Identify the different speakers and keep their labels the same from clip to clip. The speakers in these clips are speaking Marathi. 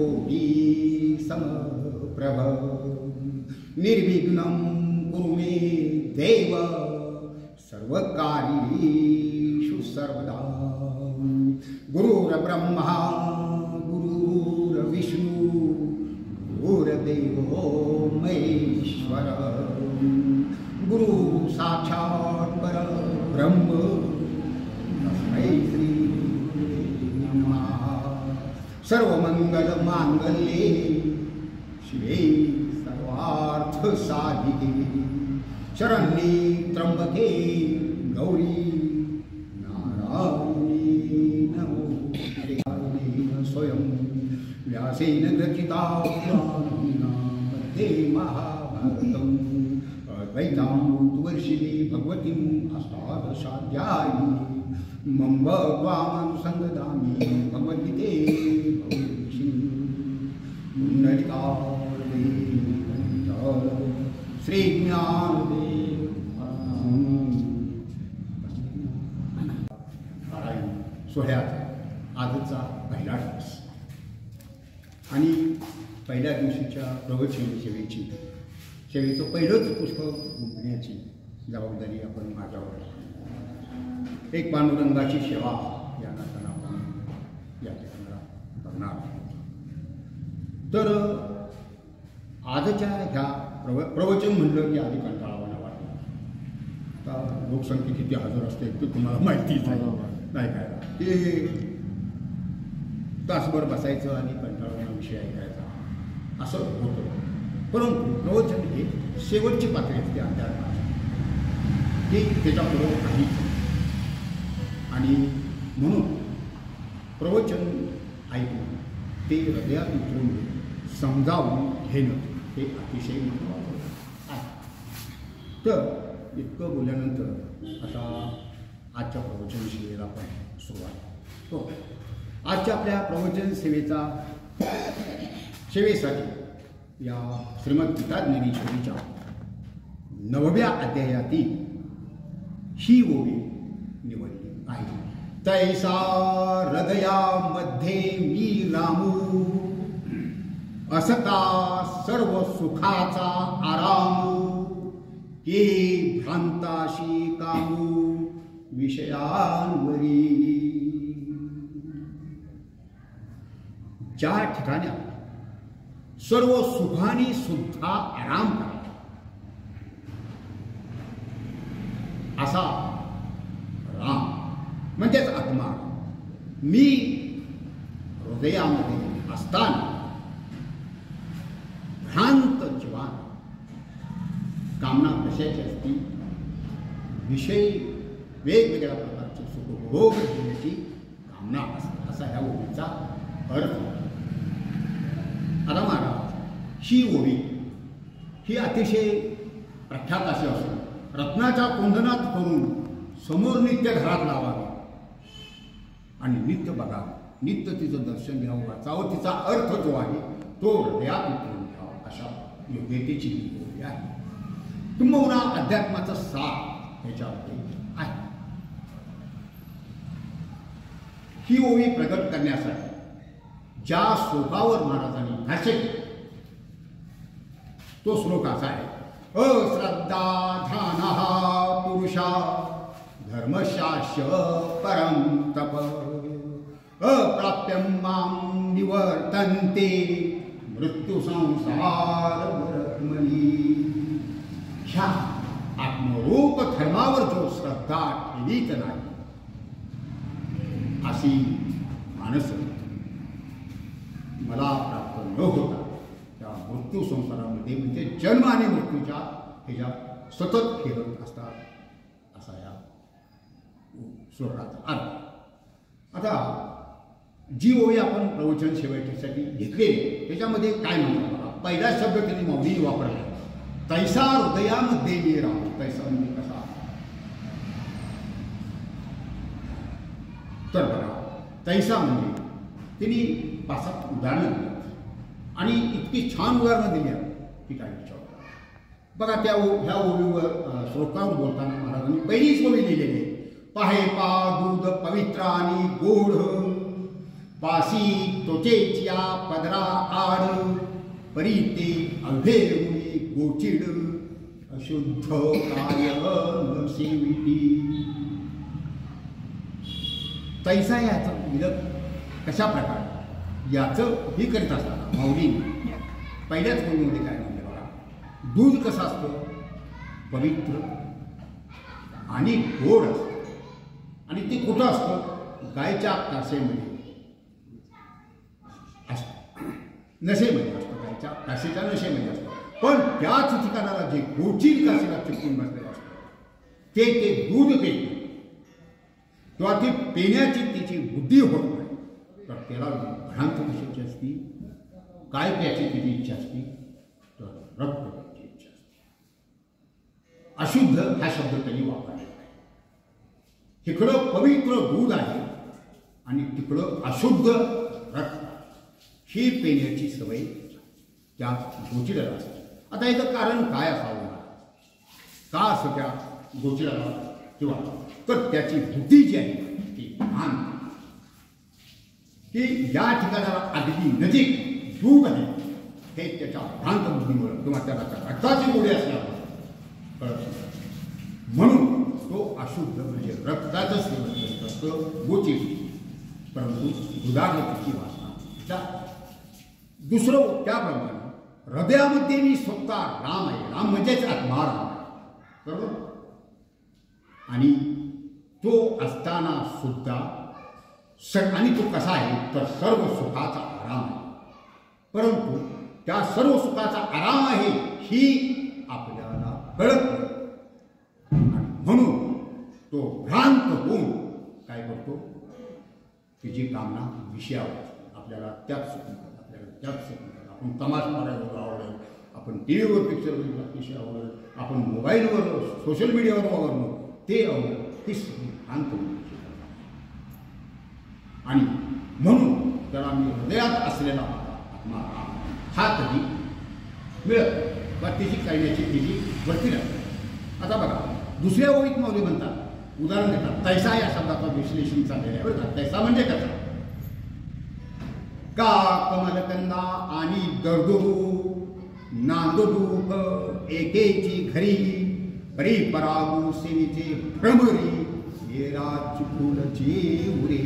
Speaker 1: कोटि समप्रभ निर्विघ्नं कुरु मे देव सर्वकार्येषु सर्वदा। गुरुर्ब्रह्मा गुरुर्विष्णु गुरुर्देवो महेश्वर गुरु साक्षात् परब्रह्म तस्मै श्री नमः। सर्वमंगल मांगल्ये शिवे सर्वार्थ साधिके शरण्ये त्र्यंबके गौरी नारायणी नमोस्तुते। स्वयं व्यासेन ग्रथितामध्ये महाभारतम् अद्वैतामृतवर्षिणी भगवतीम् अष्टादशाध्यायी मम भगवामनुसंदधामि भगवद्गीते श्री ज्ञानदेव नारायण सोहळ्याचा आजचा पहिला दिवस आणि पहिल्या दिवशीच्या प्रवचन सेवेचं पहिलंच पुष्प गुंफण्याची जबाबदारी आपण माझ्यावर एक पांडुरंगाची सेवा या नात्यानं आपण या ठिकाणी करणार आहोत। तर आजच्या ह्या प्रवचन म्हणलं की आधी कंटाळावाना वाटलं। आता लोकसंख्या किती हजर असते ते तुम्हाला माहितीच नाही काय ते तासभर बसायचं आणि कंटाळवाना विषय ऐकायचा असं होतं। परंतु प्रवचन हे शेवटची पातळी असते अध्यात्माची की त्याच्यापुढं काहीच आणि म्हणून प्रवचन ऐकून ते हृदयात उतरून समजावून घेणं हे अतिशय महत्त्वाचं आहे। तर इतकं बोलल्यानंतर आता आजच्या प्रवचन सेवेला आपण सुरुवात करू। आजच्या आपल्या प्रवचन सेवेसाठी या श्रीमद्गीता ज्ञानेश्वरीच्या 9व्या अध्यायातील ही ओवी निवडली आहे। तैसा हृदयामध्ये मी रामू असता सर्व सुखाचा आरामू के भ्रांताशी कामू विषयांवरी। ज्या ठिकाणी सर्व सुखाने सुद्धा आराम करा असा राम म्हणजेच आत्मा मी हृदयामध्ये असताना भ्रांत जीवन कामना कशाची असती विषय वेगवेगळ्या प्रकारचे सुखभोग घेण्याची कामना असते असा ह्या ओवीचा अर्थ। आता महाराज ही ओवी ही अतिशय प्रख्यात अशी असून रत्नाच्या कोंदणात करून समोर नित्य घरात लावावी आणि नित्य बघावं नित्य तिचं दर्शन घ्यावं वाचावं तिचा अर्थ जो आहे तो हृदयात उतरून घ्यावा अशा योग्यतेची ही ओवी आहे। किंबहुना अध्यात्माचं सार ह्याच्यामध्ये आहे। ही ओवी प्रगट करण्यासाठी ज्या श्लोकावर महाराजांनी भाष्य केले तो श्लोक असा आहे। अश्रद्धा ध्यानः पुरुषा धर्मशास्त्र परं तप अप्राप्यं मां निवर्तन्ते मृत्यू संसार वर्त्मनि। ह्या आत्मरूप धर्मावर जो श्रद्धा ठेवीत नाही अशी माणसं मला प्राप्त न होता त्या मृत्यू संसारामध्ये म्हणजे जन्म आणि मृत्यूच्या ह्याच्यात सतत फिरत असतात असा या श्लोकाचा अर्थ। आता जी ओवी आपण प्रवचन सेवेसाठी घेतली त्याच्यामध्ये काय म्हणतात बघा। पहिला शब्द त्यांनी मौली वापरला तैसा हृदयामध्ये मी राहू। तैसा म्हणजे कसा तर बघा तैसा म्हणजे त्यांनी 5-7 उदाहरणं दिली आणि इतकी छान उदाहरणं दिली की काय विचार बघा। त्या ह्या ओवीवर श्लोकावर बोलताना महाराजांनी पहिलीच ओवी लिहिलेली आहे। पाहे पा दूध पवित्र आणि गोड पासी तोचेच्या पदरा आड परी ते अभेरुनी गोचिड अशुद्ध काय न सेविती. तैसा याचं विलग कशा प्रकारे याचं हे करीत असताना माऊलीने पहिल्याच गोष्टीमध्ये काय म्हणलं बघा. दूध कसं असतं पवित्र आणि गोड असतं आणि ते कुठं असतं गायच्या कासेमध्ये असतं, नशेमध्ये असतं, गायच्या कासेच्या नशेमध्ये असतं. पण त्याच ठिकाणाला जे गोचीर कासेला चिपकून बसलेलं असतं ते दूध पेत किंवा ती पेण्याची त्याची बुद्धी होत नाही. तर त्याला भ्रांत कशाची असती, काय प्यायची त्याची इच्छा असती, तर रक्त प्यायची इच्छा असते. अशुद्ध हा शब्द त्यांनी वापरलेला आहे. तिकडं पवित्र दूध आहे आणि तिकडं अशुद्ध रक्त ही पेण्याची सवय त्या गोचिडाला असते. आता याचं कारण काय असावं, का असं त्या गोचिडाला किंवा तर त्याची बुद्धी जी आहे ती भान की या ठिकाणाला अगदी नजीक दूध आहे हे त्याच्या भ्रांत बुद्धीमुळे किंवा त्याला रक्ताची गोडी असल्यामुळे कळत. म्हणून तो अशुद्ध म्हणजे रक्ताचं सेवन करत असतं गोचिड, परंतु दुधानं त्याची वासना. दुसरं त्याप्रमाणे हृदयामध्ये मी स्वतः राम आहे, राम म्हणजेच आत्मा राम आहे, बरोबर. आणि तो असताना सुद्धा आणि तो कसा आहे तर सर्व सुखाचा आराम आहे. परंतु त्या सर्व सुखाचा आराम आहे ही आपल्याला कळत नाही. म्हणून तो भ्रांत होऊन काय करतो, तिची कामना विषयावर आपल्याला त्याच सुख मिळतात, आपल्याला त्याच सुख मिळतात. आपण तमाशा बघायला आवडेल, आपण टी व्हीवर पिक्चर विषय आवडेल, आपण मोबाईलवर सोशल मीडियावर वावरणं ते आवडेल, ही सगळी भ्रांत होण्याची आणि म्हणून त्याला मी हृदयात असलेला आत्मा हा कधी मिळत किंवा तिची करण्याची तिची वरती लागते. आता बघा दुसऱ्या ओळीत माऊली म्हणतात, उदाहरण देतात, तैसा या शब्दाचं विश्लेषण चाललेलं आहे बरं का. तैसा म्हणजे कसा, का कमलकंदा आणि दर्दरू नांदरूप एकेची घरी परी परागू सेनेचे भ्रमरी येरा चिपळूणचे उरे.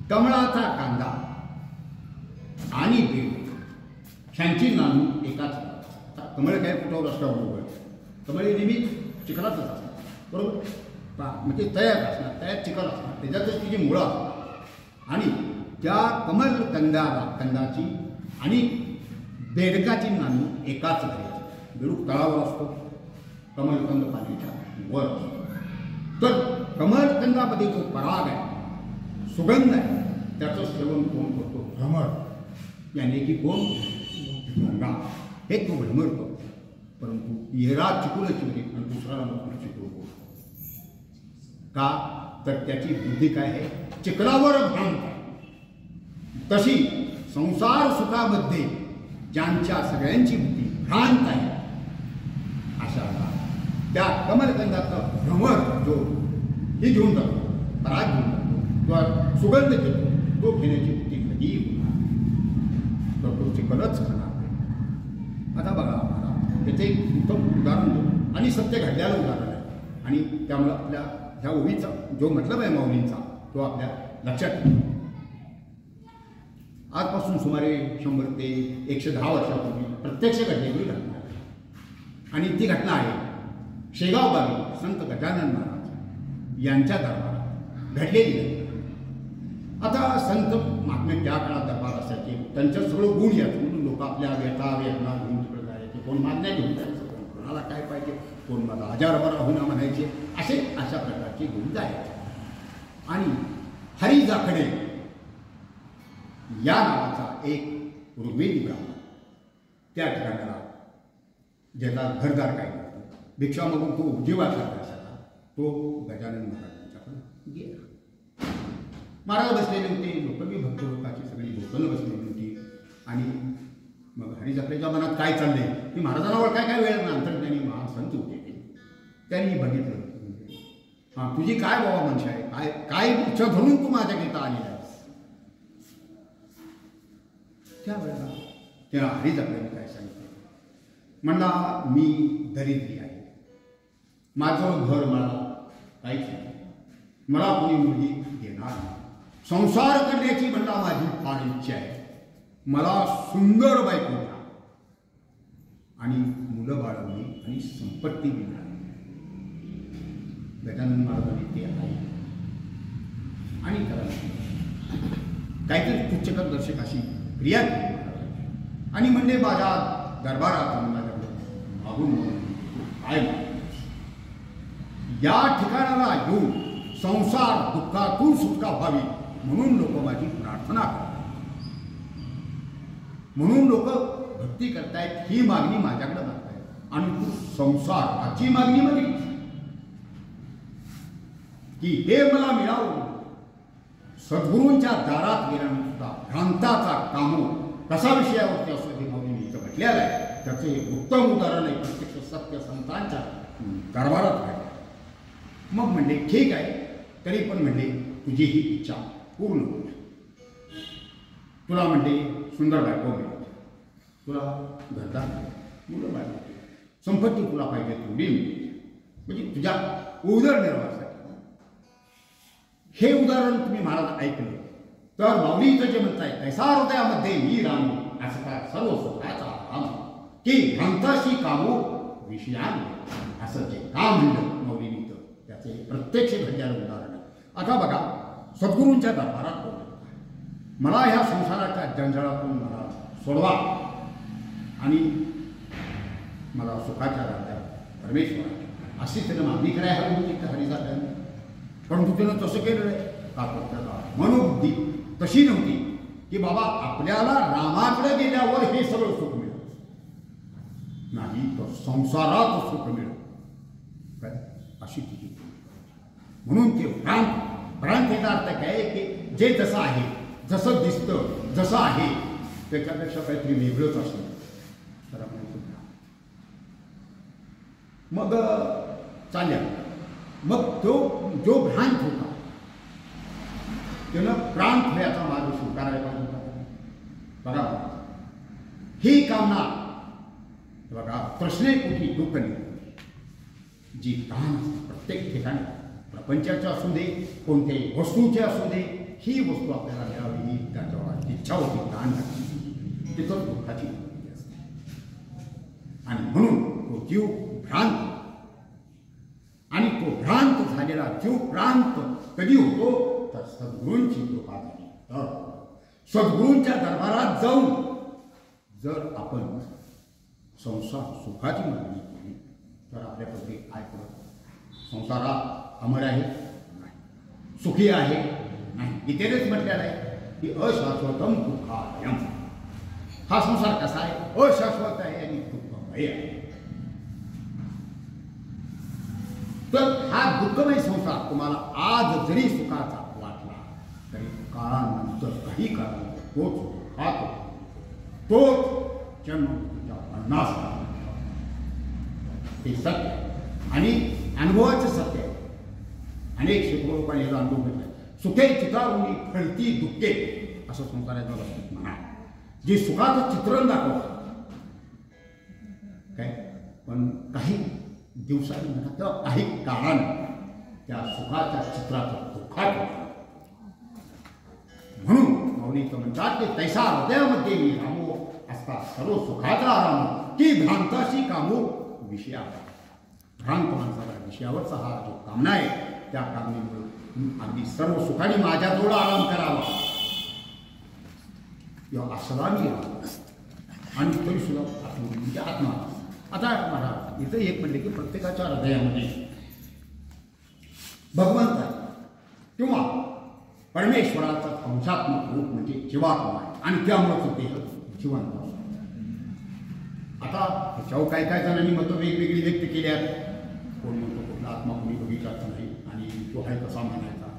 Speaker 1: कमळाचा कांदा आणि बेड ह्यांची नानू एकाच. कमळ काय कुठं रस्त्यावर बरोबर, कमळ नेहमी चिखलातच असतात, बरोबर. म्हणजे तयार असणार, तयार चिखल असणार, त्याच्यातच तिची मुळं असतात. आणि त्या कमल कंदाची आणि बेडकाची नानू एकाच घरी. बेडूक तळावर असतो, कमलकंद पाण्याच्या वर असतो. तर कमलकंदामध्ये जो पराग आहे, सुगंध आहे, त्याचं सेवन कोण करतो, भ्रमर. याने की कोण, गंगा, हे तो भ्रमर करतो. परंतु येरा चिकूनची होती आणि दुसरा नंबर चिकून बोलतो. का तर त्याची बुद्धी काय आहे, चिखलावर भ्रांत आहे. तशी संसार सुखामध्ये ज्यांच्या सगळ्यांची बुद्धी भ्रांत आहे अशाला त्या कमलकंदाचा भ्रमर जो हे घेऊन जातो, पराग घेऊन जातो किंवा सुगंध घेतो, तो घेण्याची बुद्धी कधीही होणार तर तो चिखलच खाणार नाही. आता बघा आम्हाला त्याचे एक उत्तम उदाहरण देतो आणि सत्य घडल्याला उदाहरण आहे. आणि त्यामुळं आपल्या ह्या ओळीचा जो मतलब आहे माऊलींचा तो आपल्या लक्षात ठेवा. आजपासून सुमारे 100 ते 110 वर्षापूर्वी प्रत्यक्ष घडलेली घटना आहे. आणि ती घटना आहे शेगाव गावी संत गजानन महाराज यांच्या दरबारात घडलेली घटना. आता संत महात्मे त्या काळात दरबार असायचे, त्यांच्यात सगळं गुण यायचं म्हणून लोक आपल्या व्यथा वेदना घेऊन तिकडे जायचे. कोण मागण्या घेऊन जायचं, कोणाला काय पाहिजे, कोण मला आजार बरा होईना म्हणायचे, अशा प्रकारचे गुण जायचे. आणि हरी जाखडे या नावाचा एक ऋग्वेदी ब्राह्मण त्या ठिकाणाला ज्याला घरदार काय करतो, भिक्षा मागून तो उद्योगात असायचा, तो गजानन महाराजांच्याकडे गेला. महाराज बसलेले होते, लोक बी भक्त लोकांची सगळी लोकल बसलेली होती. आणि मग हरी जाखडेच्या मनात काय चाललंय की महाराजांना काय काय वेळ अंतर्ज्ञानी महासंत होते, त्यांनी बघितलं हां, तुझी काय बाबा मनशा आहे? काय काय इच्छा धरून तू माझ्याकरिता आलेला आहेस? त्यावेळेला त्या हरीच आपल्याला काय सांगितलं? म्हणला मी दरिद्री आहे, माझं घर मला काहीच नाही, मला कोणी मुली देणार नाही, संसार करण्याची म्हणला माझी फार इच्छा आहे, मला सुंदर बायको द्या आणि मुलं बाळवणी आणि संपत्ती मिळणार. गजानन महाराजांनी ते आहे आणि त्याला काहीतरी तुच्छकर दर्शक अशी क्रिया केली आणि म्हणजे माझ्या दरबारात माझ्याकडे मागून काय या ठिकाणाला येऊन संसार दुःखातून सुटका व्हावी म्हणून लोक माझी प्रार्थना करतात, म्हणून लोक भक्ती करतायत, ही मागणी माझ्याकडे मागतायत आणि तू संसाराची मागणी मागितली की हे मला मिळावं. सद्गुरूंच्या दारात गेल्यानंतर सुद्धा भ्रांताचा कामो कसा विषयावरती असं हे माऊलींनी इथं म्हटलेलं आहे, त्याचं हे उत्तम उदाहरण आहे प्रत्यक्ष सत्य संतांच्या दरबारात आहे. मग म्हणले ठीक आहे, तरी पण म्हणले तुझी ही इच्छा पूर्ण होईल, तुला म्हणले सुंदर बायको मिळेल, तुला घरदार मुलं बायको, संपत्ती तुला पाहिजे तेवढी मिळेल, म्हणजे तुझ्या उदरनिर्वाहासाठी. हे उदाहरण तुम्ही महाराज ऐकलं तर माऊलीचं जे म्हणताय तैसा हृदयामध्ये मी रामू असं काय सर्व सुखाचा राम की भ्रांताशी कामो विषयाने असं जे का म्हणलं माऊलीनी तर त्याचे प्रत्यक्ष घडलेलं उदाहरण आहे. आता बघा, सद्गुरूंच्या दरबारात मला ह्या संसाराच्या जंजाळातून मला सोडवा आणि मला सुखाच्या राज्यात परमेश्वरा अशी त्यानं मागणी करायला हवी होती का हरिदासांनी, परंतु त्यानं तसं केलं नाही. का तर त्याला मनोबुद्धी तशी नव्हती की बाबा आपल्याला रामाकडे गेल्यावर हे सगळं सुख मिळेल, नाही तर संसारात सुख मिळेल काय अशी तिची. म्हणून ते भ्रांत याचा अर्थ काय की जे जसं आहे, जसं दिसतं, जसं आहे त्याच्यापेक्षा काहीतरी वेगळंच असतं तर आपण मग चालेल. मग तो जो भ्रांत होता त्यानं प्रांत होण्याचा मार्ग स्वीकारायला होता. बघा ही कामना बघा प्रश्ने कुठे दुःख नाही, जी तहान प्रत्येक ठिकाणी प्रपंचाचे असू दे, कोणत्याही वस्तूचे असू दे, ही वस्तू आपल्याला मिळावी ही त्याच्यावर इच्छा होती, तहान लागली, तिथं दुःखाची असते. आणि म्हणून तो जीव भ्रांत आणि तो भ्रांत झालेला जीव प्रांत कधी होतो तर सद्गुरूंची कृपा झाली तर. सद्गुरूंच्या दरबारात जाऊन जर आपण संसार सुखाची मागणी केली तर आपल्याकडे काय करत? संसारात अमर आहे नाही, सुखी आहे नाही. गीतेनेच म्हटलेलं आहे की अशाश्वतम दुःखायम. हा संसार कसा आहे? अशाश्वत आहे आणि दुःखमय आहे. तर हा दुःखमय संसार तुम्हाला आज जरी सुखाचा वाटला तरी काळानंतर काही काळानंतर तोच खातो, तोच जन्म तुझ्या अन्नास हे सत्य आणि अनुभवाचं सत्य आहे. अनेक शेकडो लोकांनी याचा अनुभव घेतला. सुखे चित्रावणी फळती दुःखे असं संसाराच्या बाबतीत म्हणा, जे सुखाचं चित्रण दाखवतात काय, पण काही दिवसांनी म्हणा किंवा काही काळानं त्या सुखाच्या चित्राचं दुःखात होतं. म्हणून माऊलीचं म्हणतात की तैसा हृदयामध्ये मी रामो असता सर्व सुखाचा आराम की भ्रांताशी कामो विषया. भ्रांत माणसाला विषयावरचा हा जो कामना आहे त्या कामनेमुळे अगदी सर्व सुखाने माझ्याजवळ आराम करावा किंवा आसरामी राहावा आणि तरी सुद्धा म्हणजे आत्मा. आता महाराज इथं एक म्हणले की प्रत्येकाच्या हृदयामध्ये भगवंत आहे किंवा परमेश्वराचा अंशात्मक रूप म्हणजे जीवात्मा आहे आणि त्यामुळेच देह जिवंत असतो. आता त्याच्यावर काय काय जणांनी मतं वेगवेगळी व्यक्त केली आहेत. कोण म्हणतो कुठला आत्मा कोणी बघितलाच नाही आणि तो आहे कसा म्हणायचा.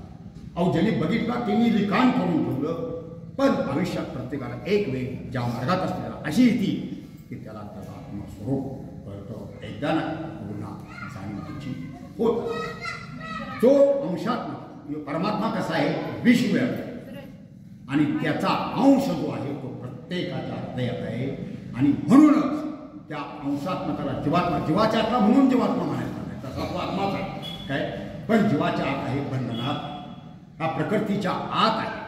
Speaker 1: अहो ज्यांनी बघितला त्यांनी लिखाण करून ठेवलं. पण आयुष्यात प्रत्येकाला एक वेळ ज्या मार्गात असलेला अशी ती की त्याला त्याचा आत्मस्वरूप कळतं, एकदा ना पुन्हा जाणीव त्याची होत. जो अंशात्मा परमात्मा कसा आहे विश्वव्यापी आणि त्याचा अंश जो आहे तो प्रत्येकाच्या हृदयात आहे आणि म्हणूनच त्या अंशात्मकाला जीवात्मा जीवाच्या आत्मा म्हणून जीवात्मा म्हणायचा नाही तसा तो आत्माच आहे काय पण जीवाच्या आत आहे बंधनात हा प्रकृतीच्या आत आहे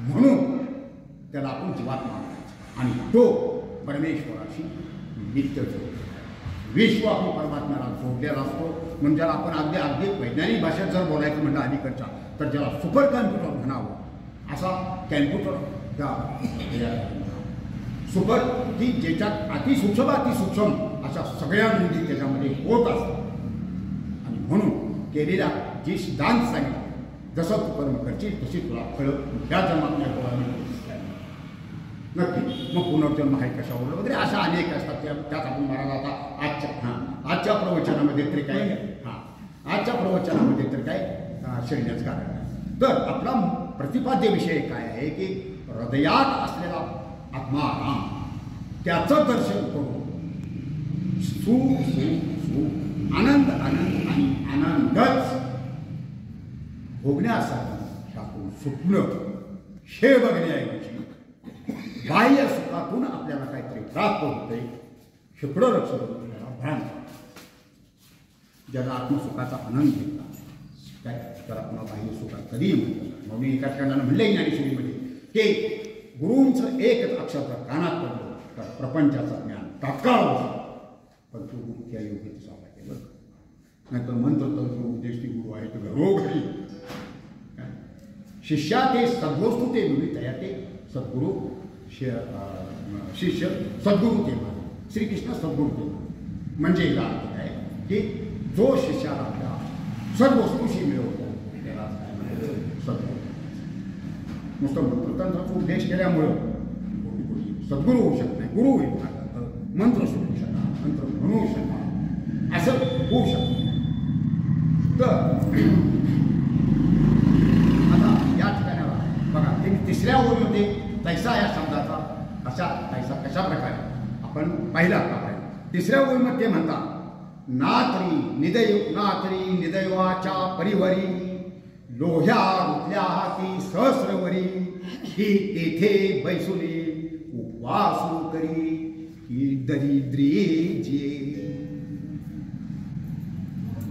Speaker 1: म्हणून त्याला आपण जीवात्मा म्हणायचं आणि तो परमेश्वराशी नित्य जोडतो विश्व आपण परमात्म्याला जोडलेला असतो म्हणजे ज्याला आपण अगदी वैज्ञानिक भाषेत जर बोलायचं म्हणलं अलीकडच्या तर ज्याला सुपर कॅम्प्युटर म्हणावं असा कॅम्प्युटर त्या सुपर की ज्याच्यात अतिसूक्ष्म अशा सगळ्या नोंदी त्याच्यामध्ये होत असतात आणि म्हणून केलेल्या जी सिद्धांत सांगितलं जसं तू कर्म करशील तशी तुला फळं ह्या जन्मात नाही नक्की मग पुनर्जन्म आहे कशावर वगैरे अशा अनेक असतात त्यात आपण म्हणाला आता आजच्या प्रवचनामध्ये तरी काय आजच्या प्रवचनामध्ये तर काय शरीराच कारण आहे तर आपला प्रतिपाद्य विषय काय आहे की हृदयात असलेला आत्मा राम त्याचं दर्शन करून सुख आनंद आणि आनंदच भोगण्यासाठी त्यातून स्वप्न हे बघण्याऐवजी बाह्य सुखातून आपल्याला काहीतरी प्राप्त होते शेकडो लक्ष भान ज्याला आत्मसुखाचा आनंद घेतला काय तर आपण बाह्य सुखात कधीही म्हणतो म्हणून एका ठिकाणानं म्हणले ज्ञानेश्वरीमध्ये की गुरूंचं एकच अक्षर कानात पडलं तर प्रपंचाचं ज्ञान तात्काळ होतं पण तो गुरु त्या योग्य सांगायचे बरं नाहीतर मंत्र तंत्र उपदेष्टी गुरु आहे तर घरोघरी शिष्या ते सद्वस्तू ते विविधया ते सद्गुरू शिष्य सद्गुरू ते माने श्रीकृष्ण सद्गुरू ते माने म्हणजे याचा अर्थ काय की जो शिष्याला आपल्या सद्वस्तूशी मिळवतो त्याला सद्गुरू नुसतं मंत्रतंत्राचा उपदेश केल्यामुळं सद्गुरू होऊ शकत नाही गुरु होईल मंत्र शिकू शका मंत्र म्हणू शका असं होऊ शकतं तर आता या ठिकाणाला बघा ते तिसऱ्या ओळीमध्ये तैसा या शब्दाचा कशा प्रकारे आपण पाहिला तिसऱ्या ओळीमध्ये म्हणतात नात्री निदयवाच्या परिवरी लोह्या रुतल्या ती सहस्रवरी ही तेथे बैसुली उपवासू करी ही दरिद्री जे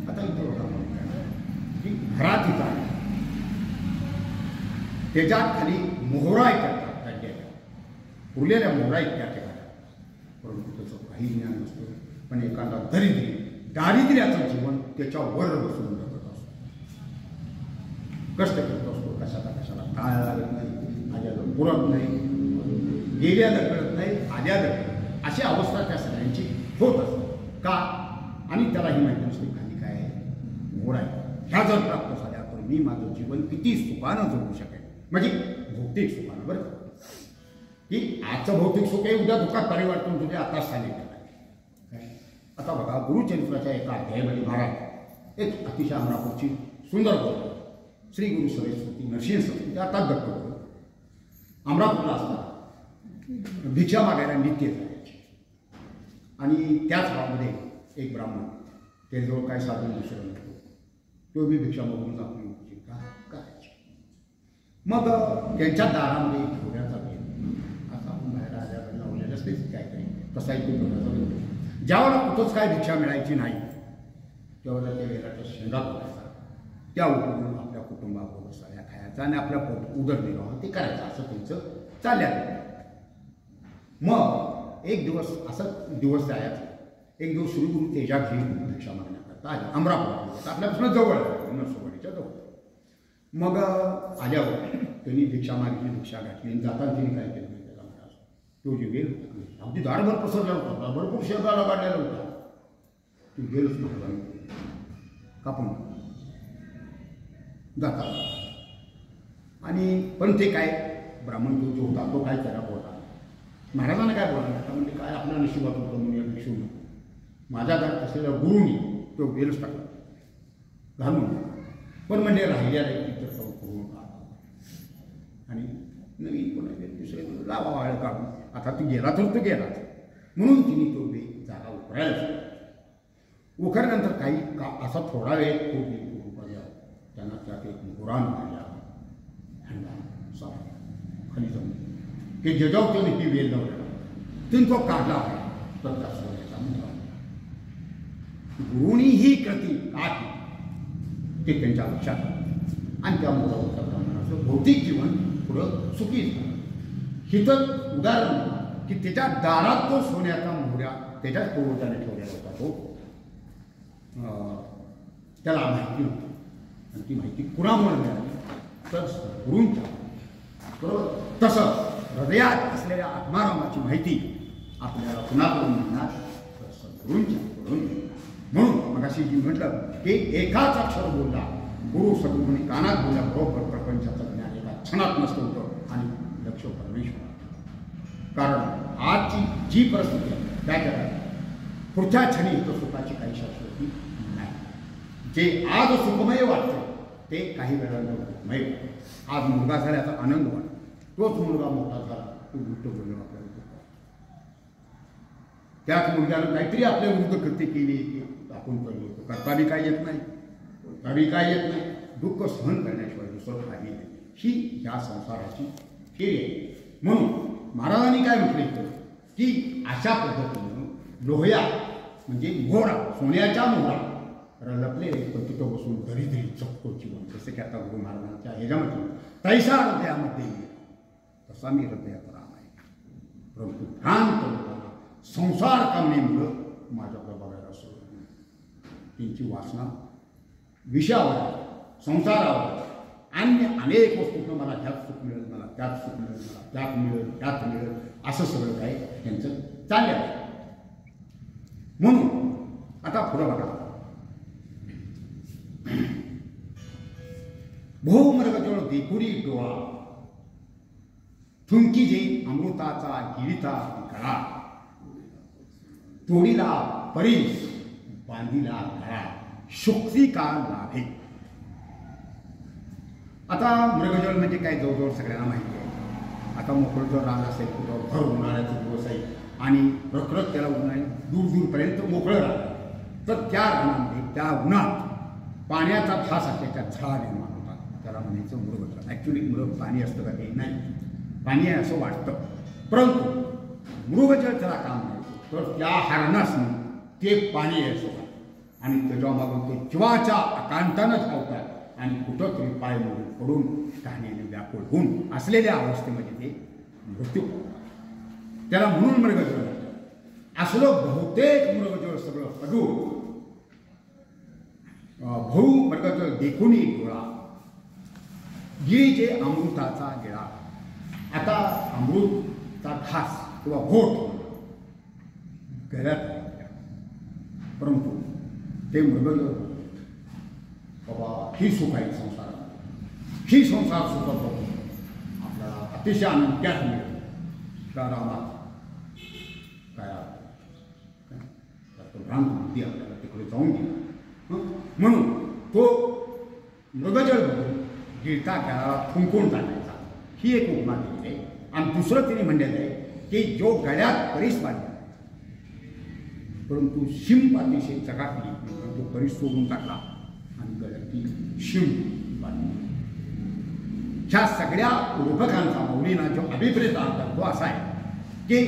Speaker 1: आता इथे बघा की घरात इथं आहे त्याच्यात खाली मोहराय करतात उरलेल्या मोहराय त्या ठिकाणी परंतु त्याचं काही ज्ञान नसतं पण एखादा दारिद्र्याचं जीवन त्याच्यावर बसून जगत असतो कष्ट करत असतो कशाला टाळ लागत नाही आल्याला पुरत नाही गेल्याला कळत नाही आल्याला कळत अशी अवस्था त्या सगळ्यांची होत असते का आणि त्यालाही माहिती नसते खाली काय आहे मोहर आहे ह्या जर प्राप्त झाल्या तर मी माझं जीवन किती सुखानं जगू शकेल म्हणजे भौतिक सुखानं बरं की आजचं भौतिक सुख आहे उद्या दुःखात परिवर्तन तुझे आताच सांगितलं आहे आता बघा गुरुचरित्राच्या एका अध्यायामध्ये महाराज एक अतिशय अमरापूरची सुंदर गोष्ट श्री गुरु सरस्वती नरसिंह सरस्वती आता दत्त अमरापूरला असताना भिक्षा मागायला नित्य जायचे आणि त्याच गावामध्ये एक ब्राह्मण त्याजवळ काय साधन दुसरं नव्हतं तो मी भिक्षा मागून आपली का करायची मग त्यांच्या दारामध्ये घोड्याचा वेळ आता आपण बाहेर आल्याकडे लावलेलं असतेच काय काही तसाही तो घोड्याचा वेळ ज्यावेळेला कुठंच काय भिक्षा मिळायची नाही त्यावेळेला त्या वेळाच्या शेंगा करायचा त्या उठून आपल्या कुटुंबाबरोबर सगळ्या खायचा आणि आपल्या उदरनिर्वाह ते करायचं असं त्यांचं चाललं मग एक दिवस असं दिवस जायचा एक दिवस श्री गुरु तेजाजी भिक्षा मागण्याकरता आले अमरापूर आपल्यापासून जवळ नरसोबाडीच्या जवळ मग आल्यावर त्यांनी भिक्षा मागितली भिक्षा घातली आणि जाताना त्यांनी काय केलं त्याला महाराज तो जे गेल अगदी दारभर पसरला होता भरपूर शेजाला काढलेला होता तू गेलच महाराज कापून जाता आणि पण ते काय ब्राह्मण तो जो होता तो काय त्याला बोलला महाराजांना काय बोलला आता म्हणजे काय आपल्या नशिबात होतं म्हणून या भिक्षू माझ्या घरात असलेल्या गुरुनी तो गेलच टाकला घालून पण म्हणजे राहिल्या नाही इतर करू नका आणि नवीन कोणा दुसरे लावा वाळ काढून आता ती गेला तर तो गेलाच म्हणून तिने तो जागा उकरायला उकरल्यानंतर काही का असा थोडा वेळ तो त्यांना त्यात एक मुरान मारल्या खाली जाऊन की जेजाव त्याने ही वेल लावला तिन तो काढला आहे तर त्या सोन्याचा मुलगा गुरुनी ही कृती का केली ते त्यांच्या लक्षात आलं आणि त्या मुलाच्या प्रमाणाचं भौतिक जीवन पुढं सुखी झालं. हिथं उदाहरण की त्याच्या दारात तो सोन्याचा मोहऱ्या त्याच्याच पूर्वजाने ठेवलेला होता तो त्याला माहिती होती आणि ती माहिती कुणामुळे मिळाली तर गुरूंच्या बरोबर. तसं हृदयात असलेल्या आत्मारामाची माहिती आपल्याला कुणाकडून मिळणार तर सद्गुरूंच्या कडून. म्हणून मगाशी जी म्हटलं की एकाच अक्षर बोलला गुरु सद्गुरूंनी कानात बोलला बरोबर प्रपंचाचं ज्ञान एका क्षणात नसतं होतं आणि लक्ष परमेश्वर. कारण आजची जी परिस्थिती आहे त्या जगात पुढच्या क्षणी इथं सुखाची काही शाश्वती नाही. जे आज सुखमय वाटतं ते काही वेळानं दुःखमय. आज मुलगा झाल्याचा आनंद वाटतो तोच मुलगा मोठा झाला तो गोष्ट बोलून आपल्याला त्याच मुलग्यानं काहीतरी आपल्या विरुद्ध कृत्य केली की आपण करतो करता बी काय येत नाही करता बी काय येत नाही. दुःख सहन करण्याशिवाय दुसरं काही नाही. ही या संसाराची फेरी आहे. म्हणून महाराजांनी काय म्हटलं इथं की अशा पद्धतीनं लोहया म्हणजे मोहरा सोन्याच्या मोहरा लपले पण तिथं बसून धरी धरी चपतो जीवन. जसं की आता गुरु महाराजांच्या ह्याच्यामध्ये तैसा हृदयामध्ये तसा मी हृदयात राम आहे. परंतु भ्रांत लोकांना संसार कामनेमुळं माझ्याकडे बघायला सोडलं. त्यांची वासना विषयावर संसारावर अन्य अनेक वस्तूंना मला ह्यात सुख मिळेल मला त्यात सुख मिळेल मला त्यात मिळेल त्यात मिळेल असं सगळं काय त्यांचं चाललं आहे. म्हणून आता पुढं बघा बहुमर्गजोळ देखुरी डोळा थुंकी जे अमृताचा गिरिता गळा तोडीला परीस बांधीला गळा शुक्ती का लाभे. आता मृगजळ म्हणजे काय जवळजवळ सगळ्यांना माहिती आहे. आता मोकळं जर रान असेल कुठं भर उन्हाळ्याचे दिवस आहे आणि रखरख त्याला उन्हाळी दूर दूरपर्यंत मोकळं राहतं तर त्या रानामध्ये त्या उन्हात पाण्याचा फास असल्याच्या झळा निर्माण होतात. त्याला म्हणायचं मृगजळ. ॲक्च्युली पाणी असतं का ते नाही पाणी आहे असं वाटतं परंतु मृगजळ त्याला काम नाही तर त्या हरणासनी ते पाणी आहे असं आणि त्याच्या मागून ते जीवाच्या आकांतानं धावतात आणि कुठंतरी पाय मोडून पडून कहाणीने व्याकुळ होऊन असलेल्या अवस्थेमध्ये ते मृत्यू त्याला म्हणून मृगजळ असलं बहुतेक मृगजळ सगळं पडून भाऊ मृगजळ देखुनी डोळा गिरीचे अमृताचा गिळा. आता अमृतचा घास किंवा घोट गळ्यात परंतु ते मृगजळ बाबा ही सुख आहे संसारात ही संसार सुख बघून आपल्याला अतिशय आनंद त्यात मिळेल. त्या रामात काय भ्रांत बुद्धी आपल्याला तिकडे जाऊन गेला. म्हणून तो मृगजळ बघून गिळता गळाला थुंकून टाकायचा ही एक उपमा दिली आहे. आणि दुसरं तिने म्हणलेलं आहे की जो गळ्यात परीस बांधला परंतु शिंप अतिशय चकाकली तो परीस सोडून टाकला आणि गळ्यातील शिंप बांधली. ह्या सगळ्या रूपकांचा मौलीना जो अभिप्रेत अर्थ तो असा आहे की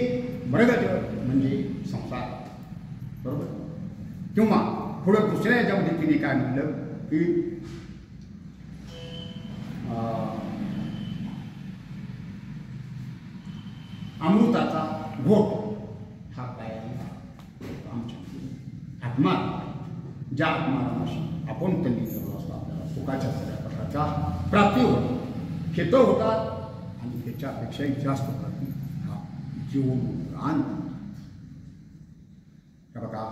Speaker 1: मृगजळ म्हणजे संसार बरोबर. किंवा पुढं दुसऱ्या याच्यामध्ये तिने काय म्हटलं की अमृताचा घोट हा काय आत्मा ज्या आत्मारामाशी आपण त्यांनी जवळ असतो आपल्याला सुखाच्या सगळ्या प्रकारच्या प्राप्ती होतात खेत होतात आणि त्याच्यापेक्षाही जास्त प्राप्ती हा जीव रान. बघा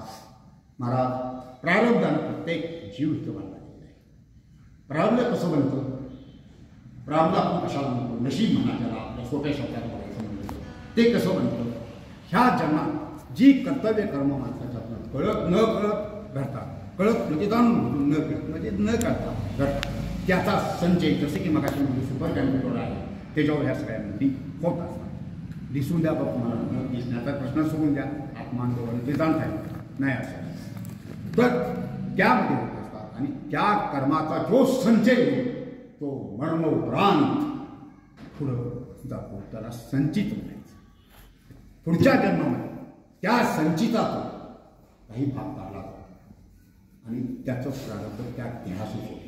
Speaker 1: महाराज प्रारब्धानं प्रत्येक जीव इथं बांधला गेला आहे. प्रारब्ध कसं बनतं प्रारब्ध आपण कशाला म्हणतो नशीब म्हणा त्याला आपल्या सोप्या शब्दात बोलायचं म्हणतो ते कसं बनतं ह्या जन्मात जी कर्तव्य कर्म माणसाच्या कळत न कळत घडतात कळत म्हणजे जाणून न कळत म्हणजे न करता घडतात त्याचा संचय जसं की मगाशी म्हणजे सुपर कॅम्प्युटर आहे त्याच्यावर ह्या सगळ्यांमध्ये होत असतात. दिसून द्या बाबा तुम्हाला न दिसण्याचा प्रश्न सोडून द्या आत्मांदोलन ते जाणता येईल नाही असं तर त्यामध्ये होत असतात आणि त्या कर्माचा जो संचय होईल तो मरणोपरांत पुढं जातो, त्याला संचित म्हणायचं. पुढच्या जन्मामध्ये त्या संचितातून काही भाग काढला जातो आणि त्याचं प्रारंभ त्या देहाशी होतं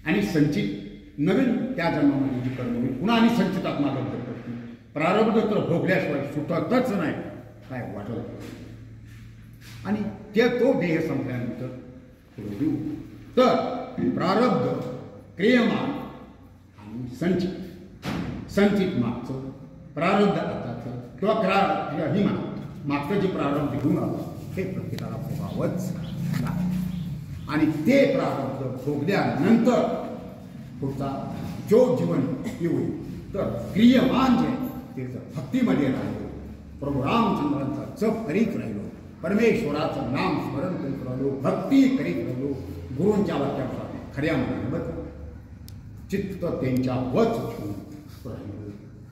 Speaker 1: आणि संचित नवीन त्या जन्मामध्ये जी कर्म होईल पुन्हा आणि संचितात मागत करते. प्रारब्ध तर भोगल्याशिवाय सुटतच नाही, काय वाटत आणि ते तो देह संपल्यानंतर पुढे देऊ. तर प्रारब्ध, क्रियमान आणि संचित मागचं प्रारब्ध आताचं किंवा ही मागचं जे प्रारब्ध घेऊन आलं हे प्रत्येकाला भोगावंच लागतं आणि ते प्रारब्ध भोगल्यानंतर पुढचा जो जीवन येईल तर क्रियमान जे ते जर भक्तीमध्ये राहिलो, प्रभू रामचंद्रांचा जप करीत राहिलो, परमेश्वराचं नाम स्मरण करीत राहिलो, भक्ती करीत राहिलो, गुरूंच्या वाक्यानुसार खऱ्या मनाने चित्त त्यांच्या वच ठेवून राहिलो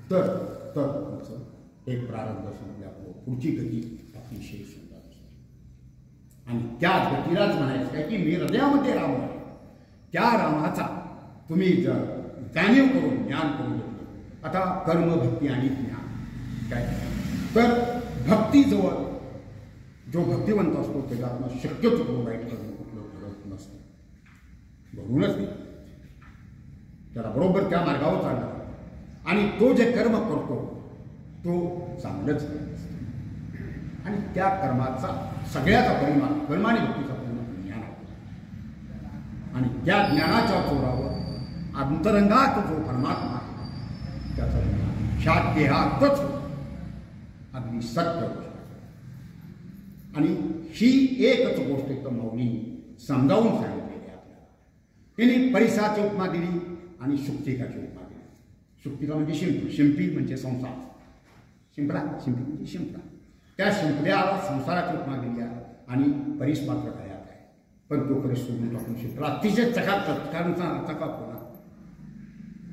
Speaker 1: तर तुमचं एक प्रारंभ संपल्यामुळे पुढची गती अतिशय सुंदर असते आणि त्या गतीलाच म्हणायचं काय की मी हृदयामध्ये राम आहे. त्या रामाचा तुम्ही जर जाणीव करून ज्ञान करून घेतलं. आता कर्म, भक्ती आणि ज्ञान काय तर भक्तीजवळ जो भक्तिवंत असतो त्याला शक्यतो वाईट कर्म कुठलं घडत नसतं, घडूनच नाही. त्याला बरोबर त्या मार्गावर चालणार आणि तो जे कर्म करतो तो चांगलंच असतं आणि त्या कर्माचा सगळ्याचा परिणाम कर्म आणि भक्तीचा परिणाम ज्ञान होतो आणि त्या ज्ञानाच्या जोरावर अंतरंगात जो परमात्मा आहे त्याचा ज्ञान ह्या देहातच अगदी सत्य गोष्ट आणि ही एकच गोष्ट तर मौलींनी समजावून सांगितलेली आपल्याला. तिने परिसाची उपमा दिली आणि शुक्तिकाची उपमा दिली. शुक्तिका म्हणजे शिंपी म्हणजे संसार, शिंपडा म्हणजे शिंपडा. त्या शिंपड्याला संसाराची उपमा दिली आहे आणि परीस मात्र तयार आहे पण तो परीस सोडून टाकून शिंपडा अतिशय चकाकतो ना.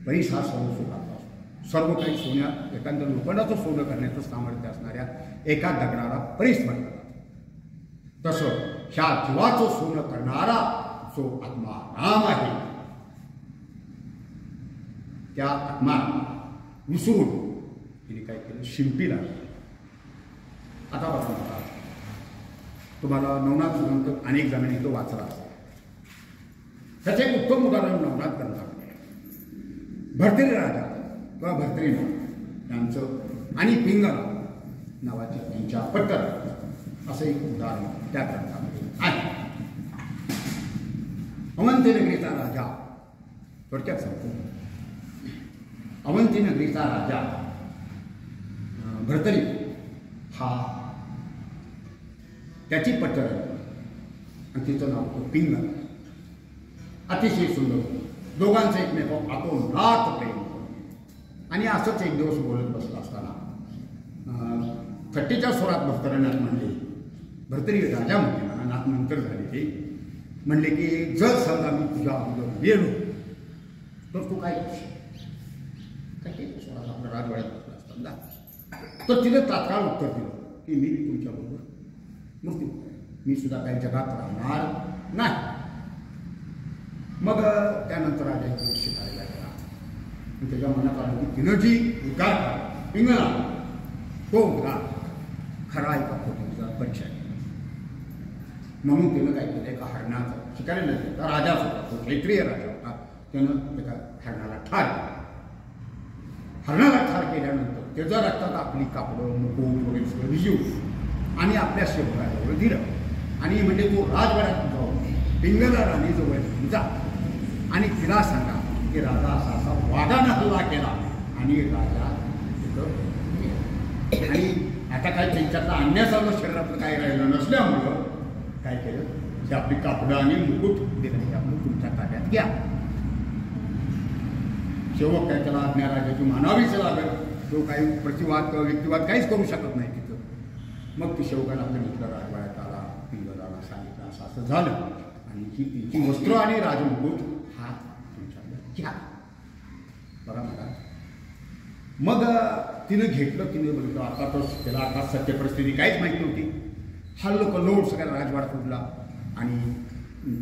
Speaker 1: परीस हा सर्व सुखाचा असतो, सर्व काही सोन्या एखाद्या लोखंडाचं सोनं करण्याचं सामर्थ्य असणाऱ्या एका दगडाला परीस म्हटलं जातं. तसं ह्या जीवाचं सोनं करणारा जो आत्मा राम आहे त्या आत्मा विसरून तिने काय केलं, शिंपीला. आता बघा तुम्हाला नवनाथ ग्रंथ अनेक जणांनी तो वाचला असेल. त्याचं एक उत्तम उदाहरण नवनाथ ग्रंथामध्ये भर्तरी राजा किंवा भर्तरीनाथ यांचं आणि पिंगला नावाच्या त्यांच्या पट्टर असं एक उदाहरण त्या ग्रंथामध्ये आहे. अवंती नगरीचा राजा थोडक्यात सांगतो. अवंती नगरीचा राजा भर्तरी हा त्याची पट्टर आहे आणि तिचं नाव होतं पिंगल. अतिशय सुंदर, दोघांचं एकमेकावर आतोनात प्रेम आणि असंच एक दिवस बोलत बसला असताना थट्टीच्या स्वरात भर्तरीनाथ म्हणले, भर्तरी राजा म्हणले मला नाथ नंतर झाले ते म्हणले की जर समजा मी तुझ्या अगोदर गेलो तर तू काय करशील? काय केलं स्वरात आपल्या राजवाड्यात बसला असताना तर तिने तात्काळ उत्तर दिलं की मी तुमच्याबरोबर मृत्यू, मी सुद्धा काही जगात राहणार नाही. मग त्यानंतर राजाची शिकायला गेला आणि त्याच्या मनात आलं की तिनं जी उद्गार पिंगला तो उद्गार खरा एका खोटीचा परीक्षा केला. म्हणून त्यानं काय केलं, एका हरणाचं शिकायला नाही तर राजाच होता, तो क्षेत्रीय राजा होता, त्यानं एका हरणाला ठार केला. हरणाला ठार केल्यानंतर त्याच्या रक्तात आपली कापडं मुकुट वगैरे सगळं भिजवून आणि आपल्या सेवकाजवळ दिलं आणि म्हणजे तो राजवाड्यात जाऊन पिंगला राणीजवळ जा आणि तिला सांगा की राजा असा वाघानं हल्ला केला आणि राजा तिथं आणि आता काय त्यांच्यातलं आणण्यासारखं शरीरातलं काही राहिलं नसल्यामुळं काय केलं की आपली कापडं आणि मुकुट दिलं की आपण तुमच्या ताब्यात घ्या. सेवक काय त्याला आज्ञा राजाची मानावीच लागेल, तो काही प्रतिवाद किंवा व्यक्तिवाद काहीच करू शकत नाही तिथं. मग ती सेवकाला आपल्या मित्र राजवाड्यात आला, पिंगलाला सांगितलं असं असं झालं आणि ही तिची वस्त्र आणि राजमुकुट हा तुमच्याकडे घ्या बघा मला. मग तिनं घेतलं, तिने बघितलं आता तर त्याला आता सत्य परिस्थिती काहीच माहिती नव्हती. हल्लो कल्लोड सगळ्या राजवाडा फुटला आणि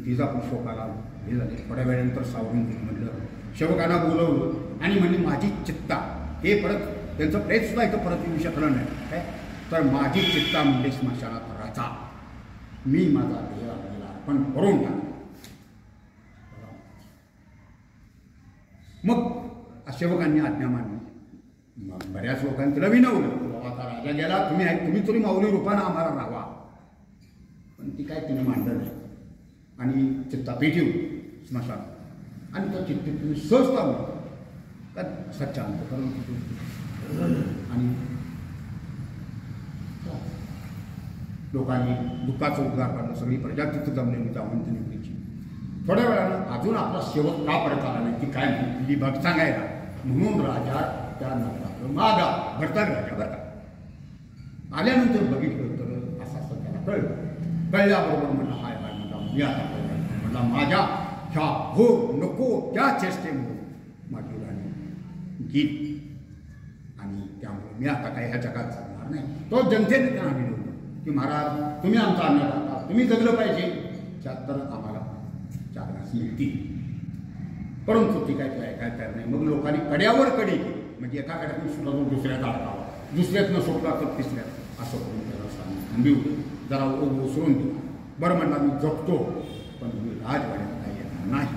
Speaker 1: तिचा पण शोकाला हे झाले. थोड्या वेळानंतर सावरून म्हटलं, सेवकांना बोलवलं आणि म्हणली माझी चित्ता, हे परत त्यांचं प्रेतसुद्धा इथं परत येऊ शकलं नाही काय, तर माझी चित्ता म्हणजे स्मशानात राजा, मी माझा देह अर्पण करून टाकला. मग सेवकांनी आज्ञा मानली. मग बऱ्याच लोकांनी तिला विनवलं, बाबा आता राजा गेला, तुम्ही तरी माऊली रूपानं आम्हाला राहावा. पण ती काय तिने मांडलं नाही आणि चित्ता पेटवली स्मशान आणि त्या चित्तीत तुम्ही सहज पावलं का सच्चा अंत करून आणि लोकांनी दुःखाचं उद्गार काढलं. सगळी प्रजा तिथं जमलेली त्या अवंत निवडीची. थोड्या वेळानं अजून आपला सेवक का परत आला नाही ती काय म्हणली बघ सांगायला, म्हणून राजा त्या नगरात मागा भरतात राजा बरं का. आल्यानंतर बघितलं तर असं असं त्याला कळल्याबरोबर म्हणलं हाय हाय म्हणला मी आता कळलं म्हणला माझ्या ह्या हो नको त्या चेष्टेमुळे माझी राणी गेली आणि त्यामुळे मी आता काही ह्या जगात जगणार नाही. तो जनतेने त्यांना विनवलं की महाराज तुम्ही आमचा अन्नदाता, तुम्ही जगलं पाहिजे, त्यात तर आम्हाला चालनास मिळतील. परंतु ती काय ऐकायला तयार नाही. मग लोकांनी कड्यावर कडी म्हणजे एका कड्यातून सुद्धा जो दुसऱ्यात अडकावा, दुसऱ्यातनं सोडला तर तिसऱ्यात, असं करून त्याला थांबिवलं, जरा ओसरून दिला. बरं म्हणला मी जगतो पण मी राजवाड्यात काही येणार नाही,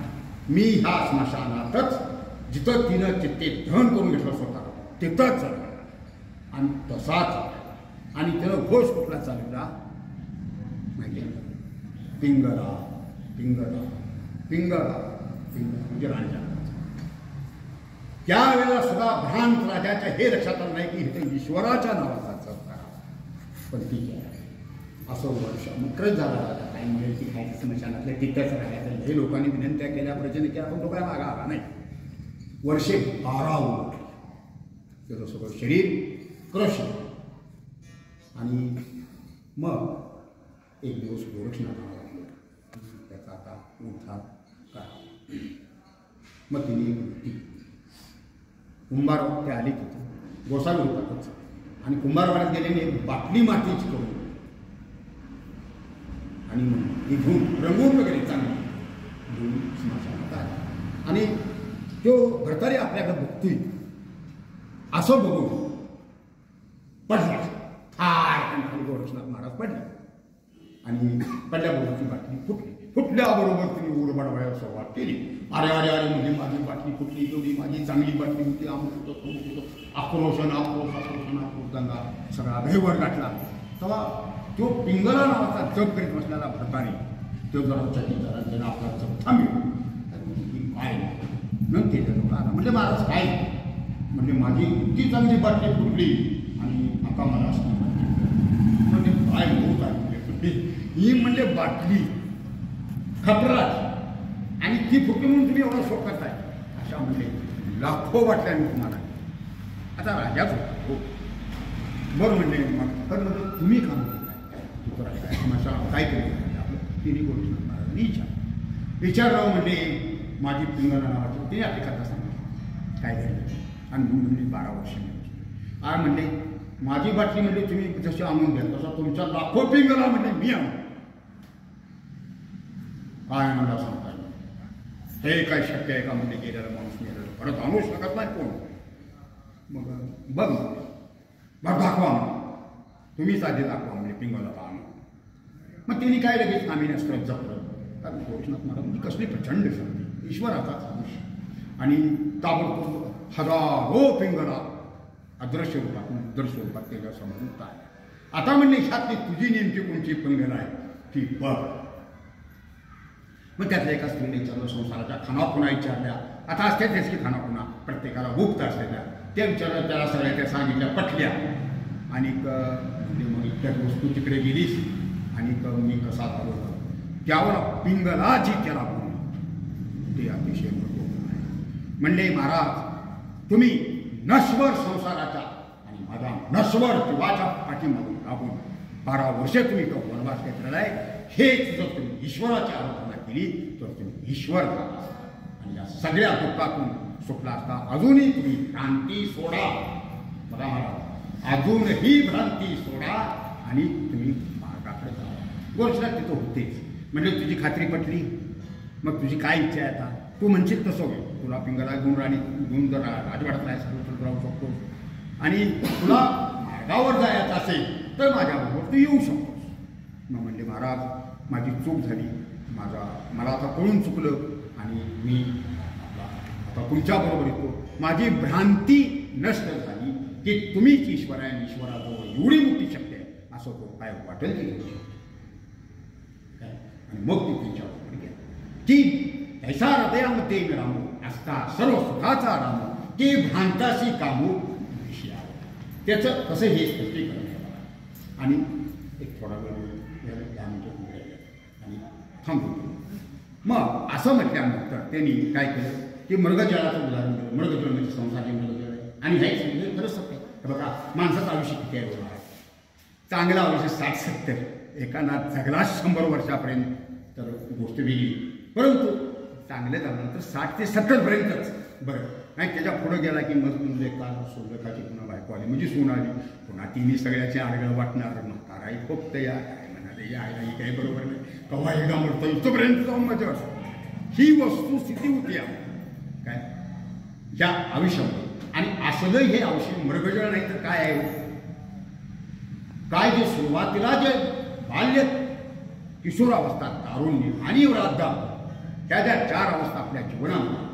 Speaker 1: मी ह्या स्मशानातच जिथं तिनं चित्ते दहन करून घेतलं स्वतः तिथंच जगणार आणि तसाच. आणि त्यानं घोष कुठला चालवला माहिती आहे, पिंगला पिंगला पिंगला पिंगला म्हणजे राजा. त्यावेळेला सुद्धा भ्रांत राजाच्या हे लक्षात आलं नाही की इथे ईश्वराच्या नावाचा जप करा. पण ठीक आहे असं वर्ष मुक्रच झाला राजा, काय मिळेल की काय स्मशानातल्या तिथंच राहायचं. हे लोकांनी विनंत्या केल्या प्रजेने की आपण तो काय मागा आला नाही. वर्षे 12 उलटली, त्याचं सगळं शरीर क्रश आणि मग एक दिवस गोरक्षनाथाला वाटलं त्याचा आता उद्धार करा. मग तिने ती कुंभार ते आली तिथं गोसावी रूपातच आणि कुंभारवाड्यात गेल्याने एक बाटली मातीची करून आणि मग इथून रंगून वगैरे चांगली घेऊन स्मशानात आला. आणि तो भरतारी आपल्याकडे बघतोय असं बघून पडला ठार गोरक्षनाथ महाराज पडले आणि पडल्याबरोबर ती बाटली फुटली. फुटल्याबरोबर तिने उडबडवायला सुरुवात केली. अरे अरे अरे म्हणजे माझी बाटली फुटली, तेवढी माझी चांगली बाटली होती, अमुक होतं तमुक होतं, आक्रोशन आक्रोश आक्रोशन आक्रोश दंगा सगळा भेवर गाठला. तेव्हा तो पिंगला नावाचा जप करीत बसलेला भरतारी तो जरा चकित झाला, त्यानं आपला जप थांबवला. काय न केलं लोक आला म्हणजे महाराज काय म्हणजे माझी इतकी चांगली बाटली फुटली आणि आता मला असं म्हणजे काय होत आहे ही म्हणजे बाटली खपरात आणि ती फुटली म्हणून तुम्ही एवढा शोक करताय. अशा म्हणजे लाखो बाटल्या मी तुम्हाला. आता राजाच होता हो बरं म्हणजे मग तर म्हणजे तुम्ही काम केलं काय माझा काय केलं आपलं तिने गोष्ट महाराजांनी विचारलं म्हणजे माझी पिंगला नावाची तिने आपली कथा सांगितली काय झालं आणि म्हणजे 12 वर्ष आज म्हणले माझी बाटली म्हणजे तुम्ही जशी आणून द्या तसा तुमच्या लाखो पिंगला म्हणजे मी आणून काय मला सांगता हे काय शक्य आहे का म्हणजे गेलेला माणूस मेलेला परत आणू शकत नाही कोण. मग बघ बघ दाखवा तुम्हीच आधी दाखवा म्हणजे पिंगला आणून. मग तिने काय लगेच आम्ही नसतं जपलं कारण गोरक्षनाथ महाराज म्हणजे कसली प्रचंड शक्ती ईश्वराचाच अंश आणि ताबडतोब हजारो पिंगला अदृश्य रूपातून दृश्य रूपात त्याच्या समजून आहे. आता म्हणले ह्यातली तुझी नेमकी कोणची पिंगला आहे ती बघ. मग त्यातल्या एका स्त्रीने विचारलं संसाराच्या खानाखुणा विचारल्या. आता असते तेच की खानाखुणा प्रत्येकाला गुप्त असते त्या विचारलं त्याला सगळ्या त्या सांगितल्या पटल्या आणि म्हणजे मग त्या वस्तू तिकडे गेलीस आणि मी कसा झालो त्यावर पिंगलाची त्याला बोलली ते अतिशय महत्त्वपूर्ण आहे. म्हणले महाराज तुम्ही नश्वर संसाराच्या आणि माझा नश्वर जीवाच्या पाठीमागून लागून 12 वर्षे तुम्ही तो वनवास घेतलेला आहे. हेच जर तुम्ही ईश्वराची आराधना केली तर तुम्ही ईश्वर झाला आणि या सगळ्या दुःखातून सुटला असता. अजूनही तुम्ही भ्रांती सोडा बघा महाराज अजूनही भ्रांती सोडा आणि तुम्ही मार्गाकडे जा. गोरक्षनाथ तिथं होतेच म्हणजे तुझी खात्री पटली, मग तुझी काय इच्छा आहे आता? तू म्हणशील तसं होईल. तुला पिंगला घेऊन जर राजवाड्यात राहायचं तर राहू शकतो, आणि तुला मार्गावर जायचं असेल तर माझ्याबरोबर तू येऊ शकतोस. मग म्हणले महाराज, माझी चूक झाली, मला आता कळून चुकलं, आणि मी आता तुमच्याबरोबर येतो. माझी भ्रांती नष्ट झाली की तुम्हीच ईश्वर आहे, ईश्वराजवळ एवढी मोठी शक्ती आहे, असं तो काय वाटेल की घेऊ शकतो. आणि मग ती त्यांच्याबरोबर गेला की ऐसा हृदयामध्ये रामू असता सर्व सुखाचा रामू की भ्रांताशी कामू विषया. त्याचं कसं हे स्पष्टीकरण आहे. आणि एक थोडा वेळ 10 मिनिटं आणि थांबतो. मग असं म्हटल्यानंतर त्यांनी काय केलं की मृगजळाचं उदाहरण दिलं. मृगजळ म्हणजे संसारी मृगजळ आहे, आणि हे म्हणजे खरंच सत्य आहे. बघा, माणसाचं आयुष्य किती आहे बघा. चांगलं आयुष्य 60-70, एकाना जगला 100 वर्षापर्यंत तर गोष्ट वेगळी, परंतु चांगलं झालं तर 60 ते 70 पर्यंतच बरं. नाही त्याच्या पुढं गेला की मग लेखा सोलकाची पुन्हा बायको आली, म्हणजे सून आली, पुन्हा तिन्ही सगळ्याचे आडगळ वाटणार, म्हाताराही फक्त या काय म्हणाले या आईला ही काही बरोबर नाही, कवा एकदा मरतो इथपर्यंत जाऊन मजा असतो. ही वस्तुस्थिती होती काय या आयुष्यामध्ये. आणि असलं हे आयुष्य मृगजळ नाही तर काय आहे? काय जे सुरुवातीला जे बाल्य, किशोरावस्था, तारुण्य आणि वृद्धा, ह्या ज्या 4 अवस्था आपल्या जीवनामध्ये,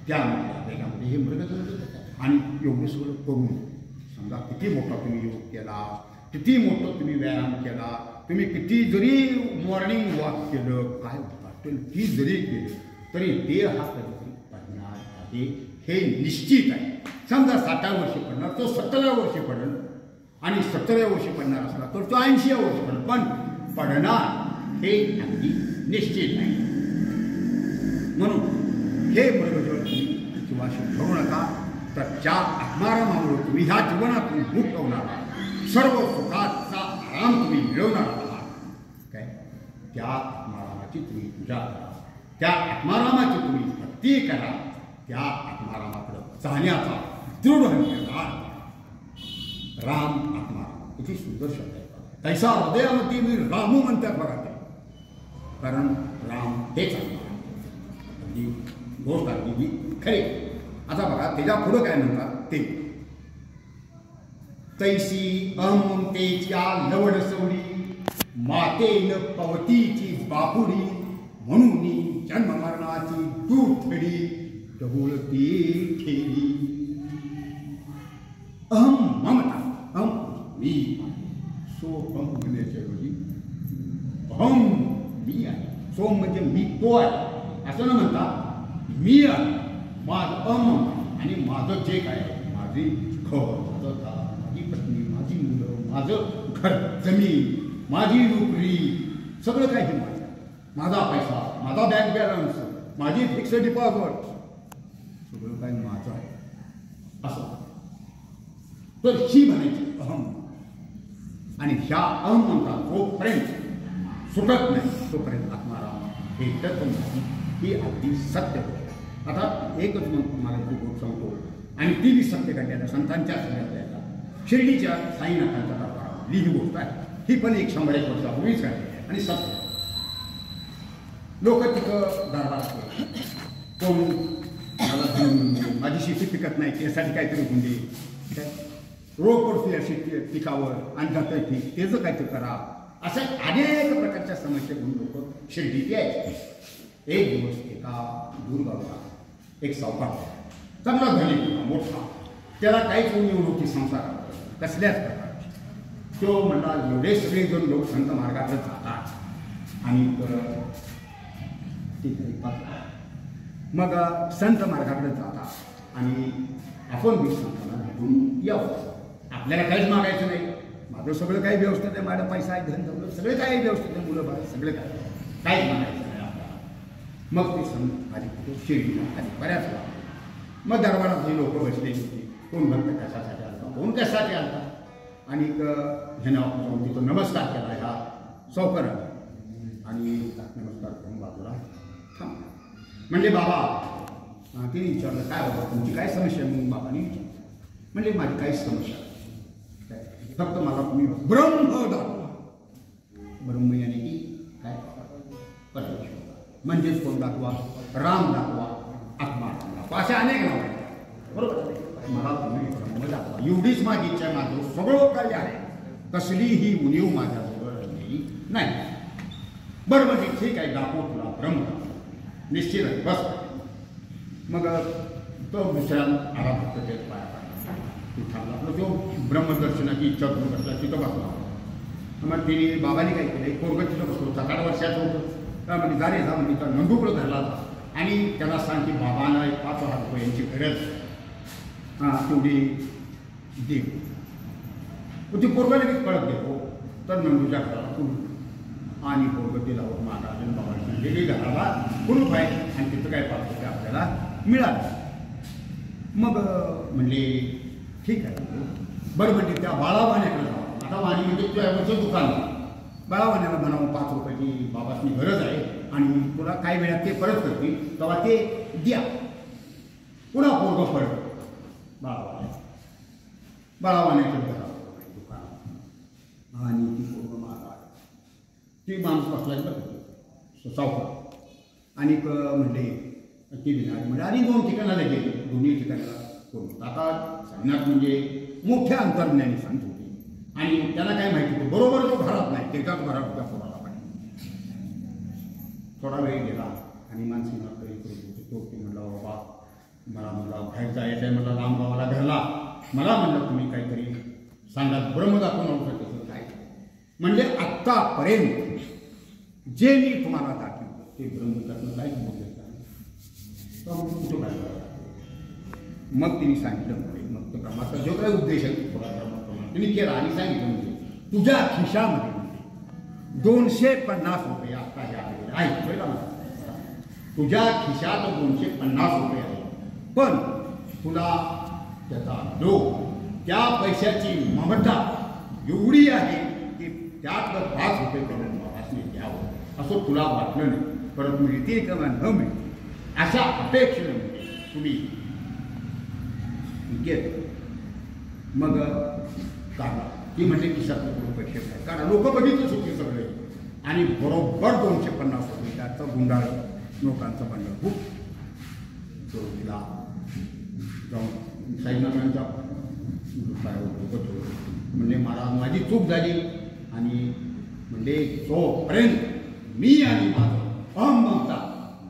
Speaker 1: त्यामध्ये हे मृगजळ. आणि एवढं सगळं करून समजा किती मोठा तुम्ही योग केला, किती मोठं तुम्ही व्यायाम केला, तुम्ही किती जरी मॉर्निंग वॉक केलं, काय वाटेल ती जरी केलं तरी देह हा कधीतरी पडणार आहे, हे निश्चित आहे. समजा 60व्या वर्षी पडणार, तो 70व्या वर्षी पडेल, आणि 70व्या वर्षी पडणार असला तर तो 80व्या वर्षी पडेल, पण पडणार हे अगदी निश्चित आहे. म्हणून हे मृगजळ तुम्ही जीवाशी ठेवू नका. तर ज्या आत्मारामामुळे तुम्ही ह्या जीवनातून मुक्त होणार आहात, सर्व सुखाचा आराम तुम्ही मिळवणार आहात, काय त्या आत्मारामाची तुम्ही पूजा करा, त्या आत्मारामाची तुम्ही भक्ती करा, त्या आत्मारामाकडे जाण्याचा दृढ निर्धार करा. राम आत्माराम किती सुंदर शब्द आहे. तैसा हृदयामध्ये मी रामू म्हणतात बघा ते, कारण राम हेच आत्माराम. अगदी गोष्ट अगदी खरी. आता बघा त्याच्या पुढं काय म्हणतात ते, तैसी अहमतेच्या लवड सवडी मातेन पवतीची बापुडी म्हणून जन्म मरणाची दूथडी डबुळती ठेली. अहम ममता, अहम मी, सोहम म्हणण्याच्याऐवजी अहम मी आहे. सोम म्हणजे मी तो आहे असं न म्हणता मी आहे, माझं अहम, आणि माझं जे काय आहे, माझी घर, माझं दार, माझी पत्नी, माझी मुलं, माझं घर, जमीन, माझी नोकरी, सगळं काही हे माझं, माझा पैसा, माझा बँक बॅलन्स, माझी फिक्स डिपॉझिट, सगळं काही माझं आहे असं. तर ही म्हणायची अहम. आणि ह्या अहम म्हणतात जोपर्यंत सुटत नाही तोपर्यंत आत्माराम हे तत्व नाही, ही अगदी सत्य गोष्ट. आता एकच मला ती गोष्ट सांगतो, आणि ती बी सत्य घडलेल्या संतांच्या सगळ्यातल्या शिर्डीच्या साईनाथांच्या दरबारातली ही गोष्ट आहे. ही पण 100-1 वर्षापूर्वीच आहे आणि सत्य. लोक तिथं दरबारात कोण मला माझी शेती पिकत नाही त्यासाठी काहीतरी गुंडे काय रोग पडते अशी पिकावर आणि जातं पीक त्याचं काहीतरी करा, अशा अनेक प्रकारच्या समस्या घेऊन लोक शिर्डीत यायचे. एक दिवस एका दूरगावला एक सावकार चांगला धनी होता, मोठा, त्याला काहीच उणीव नव्हती संसारात कसल्याच प्रकारची. तो म्हणला एवढे सगळे जण लोक संत मार्गाकडे जातात आणि मग संत मार्गाकडे जातात आणि आपण मी संतांना भेटून यावं. आपल्याला काहीच मागायचं नाही, माझं सगळं काही व्यवस्थित आहे, माझा पैसा आहे, धन धवलं सगळं काही व्यवस्थित आहे, मुलं बाळ सगळं काय, काहीच मागायचं नाही आपल्याला. मग ते संत आधी शिर्डीला आधी बऱ्याच वेळा. मग दरबारात लोक बसलेली होती, कोण भक्त कशासाठी आलता, कोण कशासाठी आलता, आणि ह्यानं जाऊन तिथं नमस्कार केला ह्या सावकाराने, आणि नमस्कार करून बाजूला थांबला. म्हणजे बाबा, तिने विचारलं काय बाबा तुमची काय समस्या आहे? म्हणून बाबाने विचारलं. म्हणजे माझी काहीच समस्या नाही, फक्त मला तुम्ही ब्रह्म दाखवा. ब्रह्म याने की काय? म्हणजेच कोण दाखवा, राम दाखवा, आत्मा दाखवा, असे अनेक नाव आहेत. बरोबर, मला तुम्ही ब्रह्म दाखवा एवढीच माझी इच्छा. माझं सगळं काही आहे, कसलीही उणीव माझ्याजवळ नाही. बरं म्हणजे ठीक आहे, दाखव तुला ब्रह्म, निश्चित आहे, बस. मग तो दुसऱ्या आला फक्त ते पाया पाडला, तू थांबला. आपलं तो ब्रह्मदर्शनाची इच्छा करून बसला, तिथं बसला. मग तिने बाबाने काय केलं, पोरगं तिथं बसलो, 7-8 वर्षाचं होतं. म्हणजे गाडी जा म्हणजे त्या नंदुकडं धरला आणि त्याला सांग की बाबांना 5,000 रुपयांची गरज, तेवढी दे. ती पोरगा लगेच कळत देतो. तर नंदूच्या घराला कुलूप आणि पोरगं तिला मागा आणि बाबांनी गेली घराला कुलूप आहे आणि तिथं काय पाहतो ते आपल्याला मिळालं. मग म्हणले ठीक आहे. बरं म्हणजे त्या बाळावाण्याकडे जावं. आता वाणी म्हणजे तुझ्यावरचं दुकान, बाळावाण्याला म्हणावं 5 रुपयाची बाबासनी गरज आहे आणि तुला काय वेळात ते परत करतील तेव्हा ते द्या. पुन्हा पोरगं परत बाळावाण्याकडे घरावं दुकान आणि ती पोरगं मागा. ती माणूस बसलाय बघ सावकार आणि म्हणले ती बिनारी म्हणजे आणि 2 ठिकाणाला गेले. दोन्ही ठिकाणाला कोण आता सांगण्यात म्हणजे मोठ्या अंतर्ज्ञानी सांगत होते आणि त्याला काय माहिती होतं बरोबर तो घरात नाही, त्याच्याच घरात होत्या पोराला पण. थोडा वेळ गेला आणि माणसी नोकरी करीत होते. तो ते म्हणला बाबा मला म्हणला बाहेर जायचं आहे, मला लांब गावाला घरला. मला म्हणलं तुम्ही काहीतरी सांगा, ब्रह्म दाखवून नव्हतं त्याचं काय. म्हणजे आत्तापर्यंत जे मी तुम्हाला दाखवलं ते ब्रह्म त्यातलं काहीच बोललं कुठं काय. मग तिने सांगितलं मग तो ब्रह्माचा जो काही उद्देश आहे थोडा ब्रह्माप्रमाणे तिने केला आणि सांगितलं म्हणजे तुझ्या खिशामध्ये म्हणजे 250 रुपये आता हे आलेले आहेत. पहिला तुझ्या खिशात 250 रुपये आहे, पण तुला त्याचा लोभ, त्या पैशाची ममता एवढी आहे की त्यातलं 5 रुपये करून बाबासने द्यावं असं तुला वाटलं नाही, परंतु मिळते किंवा न मिळते अशा अपेक्षेने तुम्ही गेलं. मग काढला ती म्हणजे खिशातलं थोडं पैसे काय कारण लोक बघितलं होते सगळे आणि बरोबर 250 रुपये त्याचं गुंडाळ लोकांचं बंडल खूप तो तिला जाऊन साईनाथांच्या म्हणजे मला माझी चूक झाली आणि म्हणजे तोपर्यंत मी आणि माझं अहमता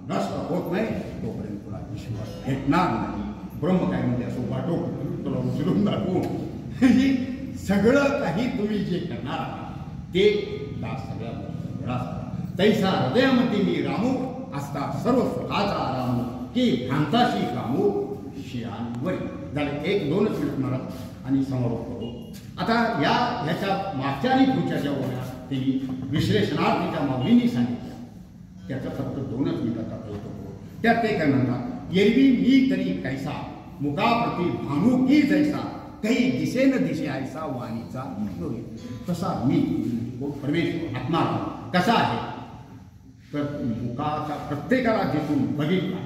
Speaker 1: नष्ट होत नाही तोपर्यंत तुला विश्वास भेटणार नाही. ब्रह्म काय म्हणजे असं वाटो तुला उचलून दाखवू सगळं काही तुम्ही जे करणार आहात ते त्या सगळ्या तैसा हृदयामध्ये मी रामू असता सर्व सुखाचा रामू की भ्रांताशी कामू शियांवरी. झाले 1-2 मिनिट मला आणि समारोप करू. आता ह्याच्या मागच्या आणि पुढच्या ज्या ओळ्या त्यांनी विश्लेषणार्थ माऊलींनी सांगितल्या त्याचं फक्त 2च मिनिटाचा प्रयत्न करू. त्यात ते काय म्हणतात, एरवी मी तरी कैसा मुखाप्रती भानू की जैसा काही दिसे न दिसे ऐसा वाणीचा नव्हे. तसा मी परमेश्वर आत्मा कसा आहे तर मुखाचा प्रत्येकाला जिथून बघितला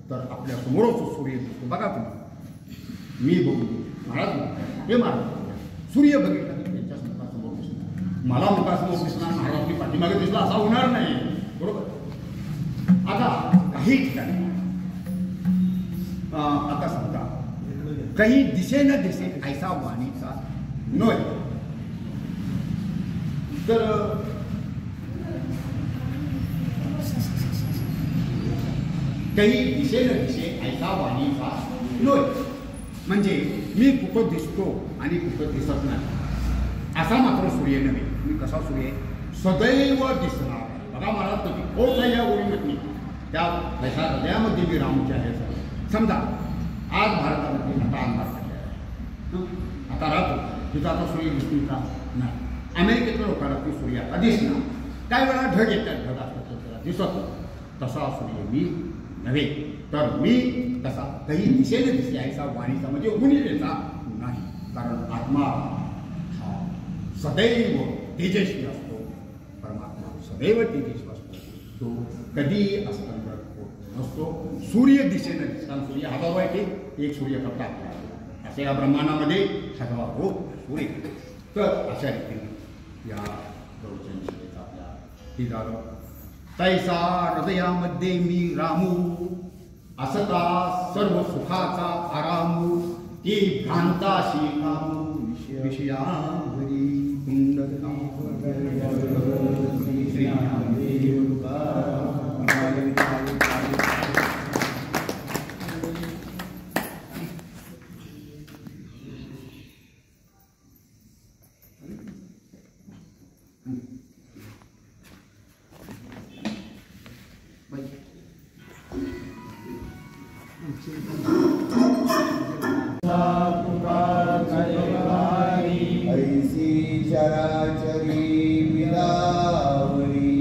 Speaker 1: तर आपल्या समोरच सूर्य दिसतो. बघा तुम्ही मी बघू महाराज हे महाराज सूर्य बघितला त्यांच्या मुखासमोर दिसणार, मला मुखासमोर दिसणार, महाराजांनी पाठीमागे दिसला असा होणार नाही. बरोबर. आता काही ठिकाणी आता समजा काही दिसे न दिसे ऐसा वाणीचा नव्हे तर काही दिसे न दिसे ऐसा वाणीचा नव्हे म्हणजे मी कुठं दिसतो आणि कुठं दिसत नाही असा मात्र सूर्य नव्हे. मी कसा सूर्य सदैव दिसणार. बघा मला कधी होत नाही या ओळीमध्ये त्या हृदयामध्ये मी रामच्या आहे. समजा आज भारतामध्ये आता अंधार पडले आहे, आता राहतो तिथं आता सूर्य दिसतील का नाही. अमेरिकेतल्या लोकांना ती सूर्य आता दिसणार. काही वेळा ढग येतात, ढग असतात त्याला दिसत. तसा सूर्य मी नव्हे तर मी कसा काही दिशेने दिसे ऐसा वाणीचा म्हणजे उणीचा नाही. कारण आत्मा हा सदैव तेजस्वी असतो. परमात्मा सदैव तेजस्वी असतो. तो कधी असताना नसतो. सूर्य दिशेने दिसताना सूर्य हजारो आहे ते एक सूर्य फक्त आपला असे या ब्रह्मांडामध्ये हजारो सूर्य. तर अशा रीतीने या प्रवचन शिकेचा आपल्या ही झालं तैसा हृदयामध्ये मी रामू, असता सर्व सुखाचा आरामू, ती भ्रांताशी कामू विषयावरी
Speaker 2: ऐसी चराचरी विदावरी,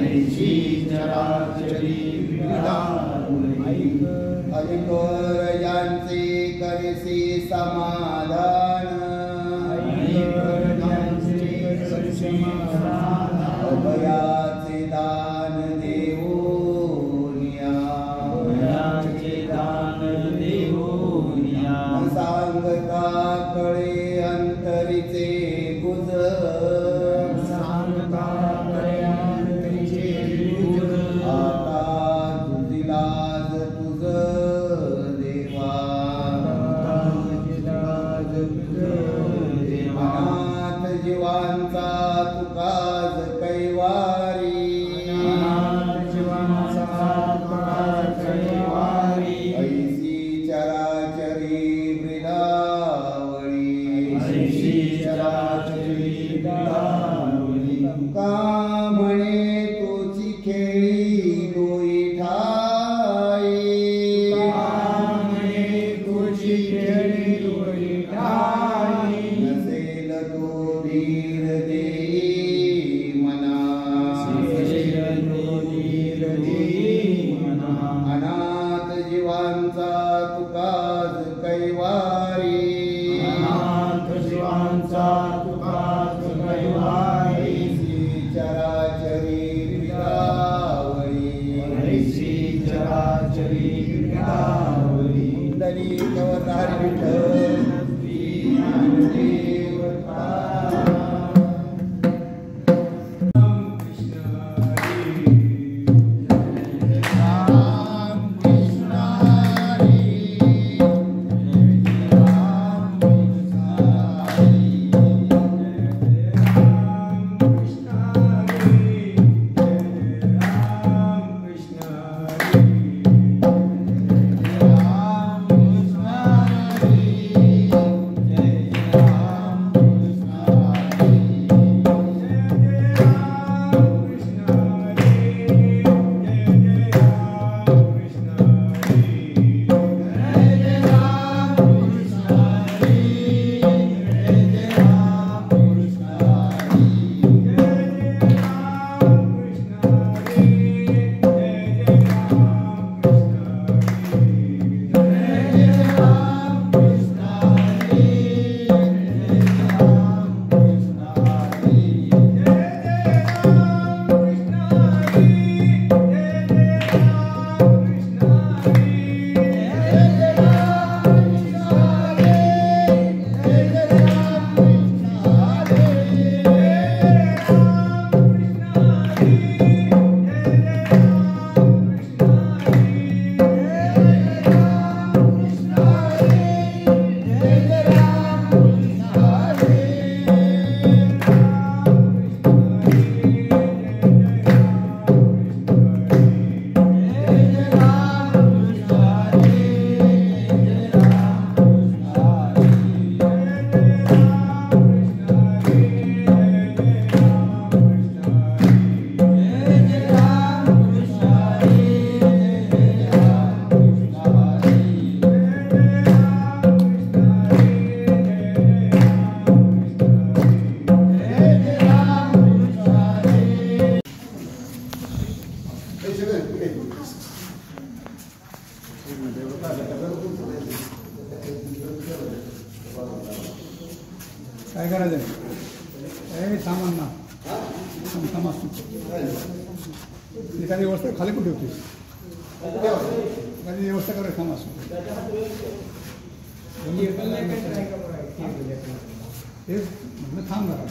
Speaker 1: ऐसी चराचरी विदावरी,
Speaker 2: अधिकर यांचे करसी समाधान, अभयाचे दान देवोनिया, सांगता कळे अंतरीचे गुज, आता तुझिलाज तुझ देवा, अनाथ जीवांचा तुकाज कैवारी, ऐसी चराचरी का म्हणे तोची खेळी डोई ठाई, नसेल तो धीर देई मना, अनाथ जीवांचा तुकाज कैवारी, चराचरी विदावरी, कुंडली कवरधारी विठ्ठल
Speaker 3: काय करायचं आहे सामान ना सामान एखादी व्यवस्था खाली कुठे होती एखादी व्यवस्था करायची सामान हेच म्हटलं थांब करा